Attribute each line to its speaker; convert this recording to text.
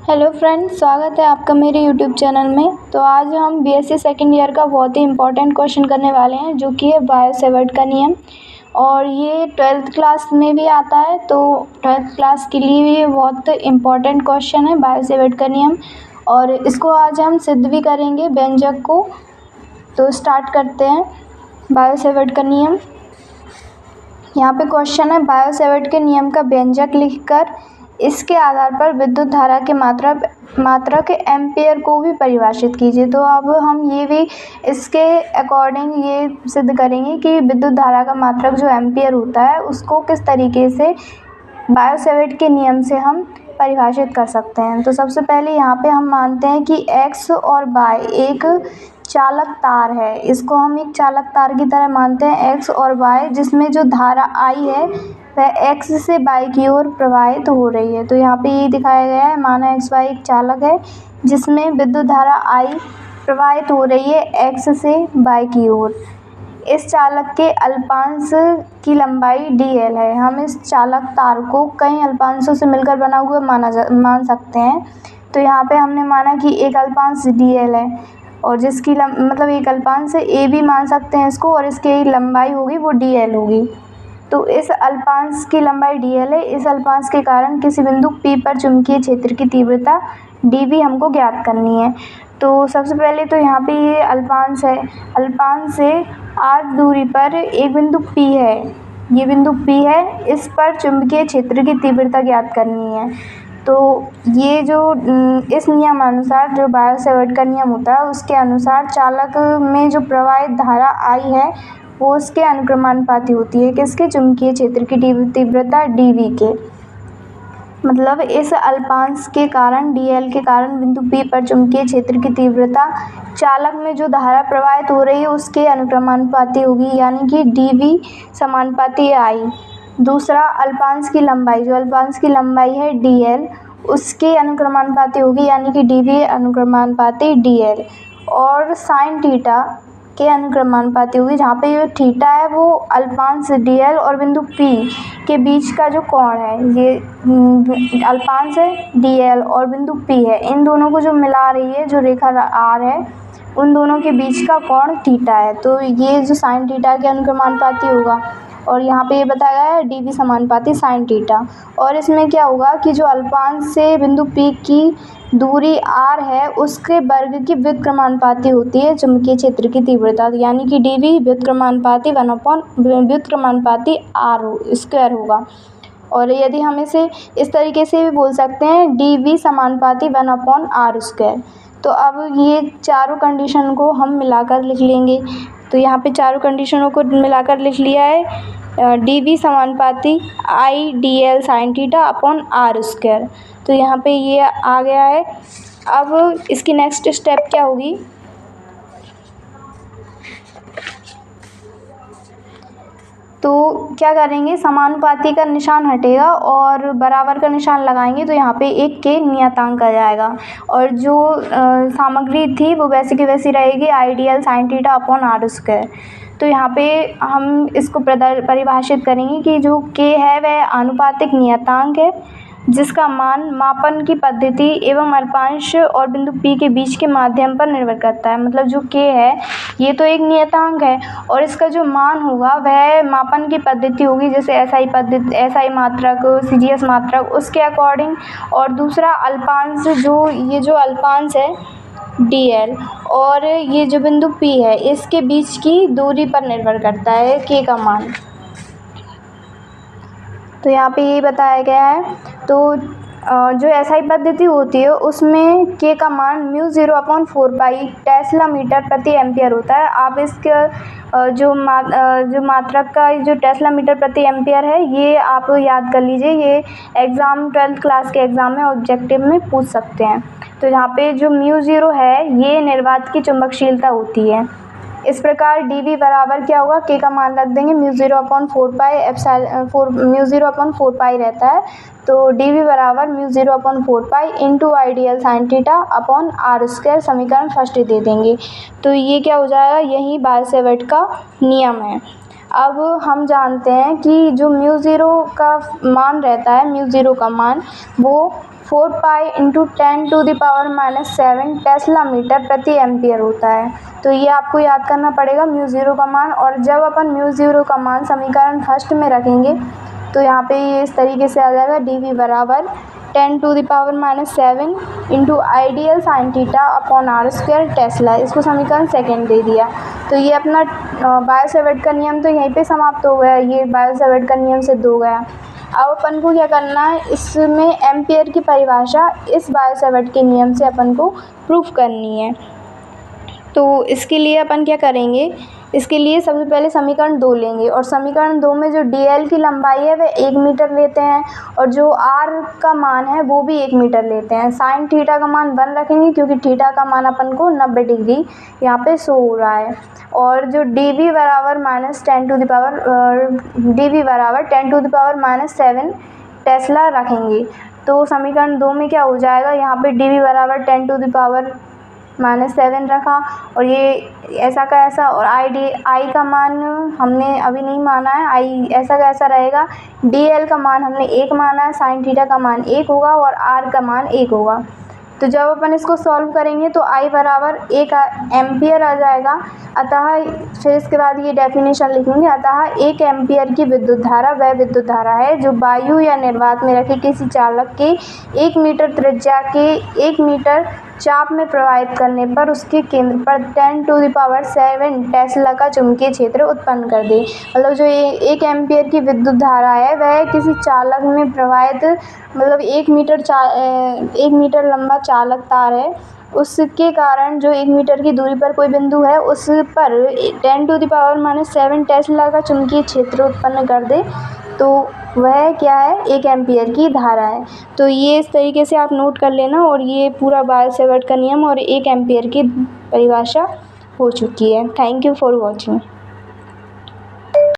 Speaker 1: Hello friends, स्वागत है आपका मेरे यूट्यूब चैनल में। तो आज हम बीएससी सेकंड ईयर का बहुत ही इम्पोर्टेंट क्वेश्चन करने वाले हैं, जो कि है बायो-सेवर्ट का नियम। और ये 12th क्लास में भी आता है, तो 12th क्लास के लिए भी ये बहुत इम्पोर्टेंट क्वेश्चन है बायो-सेवर्ट का नियम। और इसको आज हम सिद्ध भी करेंगे व्यंजक को। तो स्टार्ट करते हैं बायो-सेवर्ट का नियम। यहाँ पे क्वेश्चन है, बायो-सेवर्ट के नियम का व्यंजक लिखकर इसके आधार पर विद्युत धारा के मात्रा के एम्पेयर को भी परिभाषित कीजिए। तो अब हम ये भी इसके अकॉर्डिंग ये सिद्ध करेंगे कि विद्युत धारा का मात्रक जो एम्पेयर होता है उसको किस तरीके से बायो-सेवर्ट के नियम से हम परिभाषित कर सकते हैं। तो सबसे पहले यहाँ पे हम मानते हैं कि x और y एक चालक तार है। इसको हम एक चालक तार की तरह मानते हैं x और y, जिसमें जो धारा I है वह x से y की ओर प्रवाहित हो रही है। तो यहाँ पे ये दिखाया गया है, माना x y एक चालक है जिसमें विद्युत धारा I प्रवाहित हो रही है x से y की ओर। इस चालक के अल्पांश की लंबाई dl है। हम इस चालक तार को कई अल्पांशों से मिलकर बना हुआ मान सकते हैं। तो यहाँ पे हमने माना कि एक अल्पांश dl है, और जिसकी मतलब एक अल्पांश से a भी मान सकते हैं इसको, और इसकी लंबाई होगी वो dl होगी। तो इस अल्पांश की लंबाई dl है। इस अल्पांश के कारण किसी बिंदु P पर चुंबकीय क्षेत्र की तीव्रता dv हमको ज्ञात करनी है। तो सबसे पहले तो यहाँ पे ये अल्पांश है। अल्पांश से r दूरी पर एक बिंदु P है, ये बिंदु P है, इस पर चुंबकीय क्षेत्र की तीव्रता ज्ञात करनी है। तो ये जो इस नियमानुसार जो बायो-सेवर्ट का नियम होता है उसके अनुसार चालक में जो प्रवाहित धारा I है वो उसके अनुक्रमानुपाती होती है, किसके? चुंबकीय क्षेत्र की तीव्रता dv के। मतलब इस अल्पांश के कारण dl के कारण बिंदु P पर चुंबकीय क्षेत्र की तीव्रता चालक में जो धारा प्रवाहित हो रही है उसके अनुक्रमानुपाती होगी, यानी कि dv समानुपाती I। दूसरा, अल्पांश की लंबाई, जो अल्पांश की लंबाई है dl, उसके अनुक्रमानुपाती होगी, यानी कि dv अनुक्रमानुपाती dl। और साइन थीटा के अनुक्रमानुपाती होगी, जहाँ पे ये थीटा है वो अल्पांश dl और बिंदु P के बीच का जो कोण है, ये अल्पांश है dl और बिंदु P है, इन दोनों को जो मिला रही है जो रेखा r है, उन दोनों के बीच का कोण थीटा है। तो ये जो साइन थीटा के अनुक्रमानुपाती होगा। और यहाँ पे ये बताया गया है dv समानुपाती साइन थीटा। और इसमें क्या होगा कि जो अल्पांश से बिंदु P की दूरी r है उसके वर्ग की व्युत्क्रमानुपाती होती है चुंबकीय क्षेत्र की तीव्रता, यानी कि dv व्युत्क्रमानुपाती व्युत्क्रमानुपाती r स्क्वायर होगा। और यदि हम इसे इस तरीके से भी बोल सकते हैं, dv समानुपाती 1/r स्क्वायर। तो अब ये चारों कंडीशन को हम मिलाकर लिख लेंगे। तो यहाँ पे चारों कंडीशनों को मिलाकर लिख लिया है, dv समानुपाती I dl sign theta upon r square. तो यहाँ पे ये आ गया है। अब इसकी नेक्स्ट स्टेप क्या होगी? तो क्या करेंगे, समानुपाती का निशान हटेगा और बराबर का निशान लगाएंगे, तो यहाँ पे एक के नियतांक आ जाएगा। और जो सामग्री थी वो वैसी की वैसी रहेगी, ideal sine theta upon r square. तो यहाँ पे हम इसको परिभाषित करेंगे कि जो k है वह आनुपातिक नियतांक है, जिसका मान मापन की पद्धति एवं अल्पांश और बिंदु P के बीच के माध्यम पर निर्भर करता है। मतलब जो k है ये तो एक नियतांक है, और इसका जो मान होगा वह मापन की पद्धति होगी, जैसे SI मात्रक, CGS मात्रक, उसके अकॉर्डिंग। और दूसरा अल्पांश, ये जो अल्पांश है dl और ये जो बिंदु P है इसके बीच की दूरी पर निर्भर करता है k का मान। तो यहाँ पे ये बताया गया है। तो जो SI पद्धति होती है उसमें k का मान μ0/4π टेस्ला मीटर प्रति एम्पियर होता है। आप इसके जो मात्रक का जो टेस्ला मीटर प्रति एम्पियर है ये आप याद कर लीजिए, ये एग्ज़ाम 12th क्लास के एग्ज़ाम में ऑब्जेक्टिव में पूछ सकते हैं। तो यहाँ पे जो μ0 है ये निर्वात की चुंबकशीलता होती है। इस प्रकार dv बराबर क्या होगा, k का मान रख देंगे μ0/4π रहता है। तो dv बराबर μ0/4π into ideal sine theta upon r square, समीकरण फर्स्ट दे देंगे। तो ये क्या हो जाएगा, यही बायो-सेवर्ट का नियम है। अब हम जानते हैं कि जो μ0 का मान रहता है, μ0 का मान वो 4 पाई इंटू 10⁻⁻7 टेस्ला मीटर प्रति एम्पियर होता है। तो ये आपको याद करना पड़ेगा म्यू ज़ीरो का मान। और जब अपन म्यू ज़ीरो का मान समीकरण फर्स्ट में रखेंगे तो यहाँ पे ये इस तरीके से आ जाएगा, डी बराबर 10⁻⁻7 into ideal sine theta upon r square tesla. इसको समीकरण सेकेंड दे दिया। तो ये अपना बायो-सेवर्ट का नियम तो यहीं पे समाप्त हो गया, ये बायो-सेवर्ट का नियम सिद्ध हो गया। अब अपन को क्या करना है, इसमें एम्पियर की परिभाषा इस बायो-सेवर्ट के नियम से अपन को प्रूफ करनी है। तो इसके लिए अपन क्या करेंगे, इसके लिए सबसे पहले समीकरण 2 लेंगे और समीकरण 2 में जो dl की लंबाई है वह 1 मीटर लेते हैं और जो r का मान है वो भी 1 मीटर लेते हैं। साइन थीटा का मान 1 रखेंगे क्योंकि थीटा का मान अपन को 90 डिग्री यहाँ पे शो हो रहा है। और जो dv बराबर -10⁻7 टेस्ला रखेंगे। तो समीकरण 2 में क्या हो जाएगा, यहाँ पे dv बराबर 10⁻⁻7 रखा और ये ऐसा का ऐसा, और आई का मान हमने अभी नहीं माना है, आई ऐसा का ऐसा रहेगा। dl का मान हमने 1 माना है, साइन थीटा का मान 1 होगा और r का मान 1 होगा। तो जब अपन इसको सॉल्व करेंगे तो I बराबर 1 एम्पियर आ जाएगा। अतः फिर इसके बाद ये डेफिनेशन लिखेंगे, अतः 1 एम्पियर की विद्युत धारा वह विद्युत धारा है जो वायु या निर्वात में रखे किसी चालक के 1 मीटर त्रिज्या के 1 मीटर चाप में प्रवाहित करने पर उसके केंद्र पर 10⁻7 टेस्ला का चुंबकीय क्षेत्र उत्पन्न कर दे। मतलब जो 1 एम्पियर की विद्युत धारा है वह किसी चालक में प्रवाहित, मतलब 1 मीटर लंबा चालक तार है, उसके कारण जो 1 मीटर की दूरी पर कोई बिंदु है उस पर 10⁻7 टेस्ला का चुंबकीय क्षेत्र उत्पन्न कर दे, तो वह क्या है, 1 एम्पियर की धारा है। तो ये इस तरीके से आप नोट कर लेना। और ये पूरा बायो-सेवर्ट का नियम और 1 एम्पियर की परिभाषा हो चुकी है। Thank you for watching.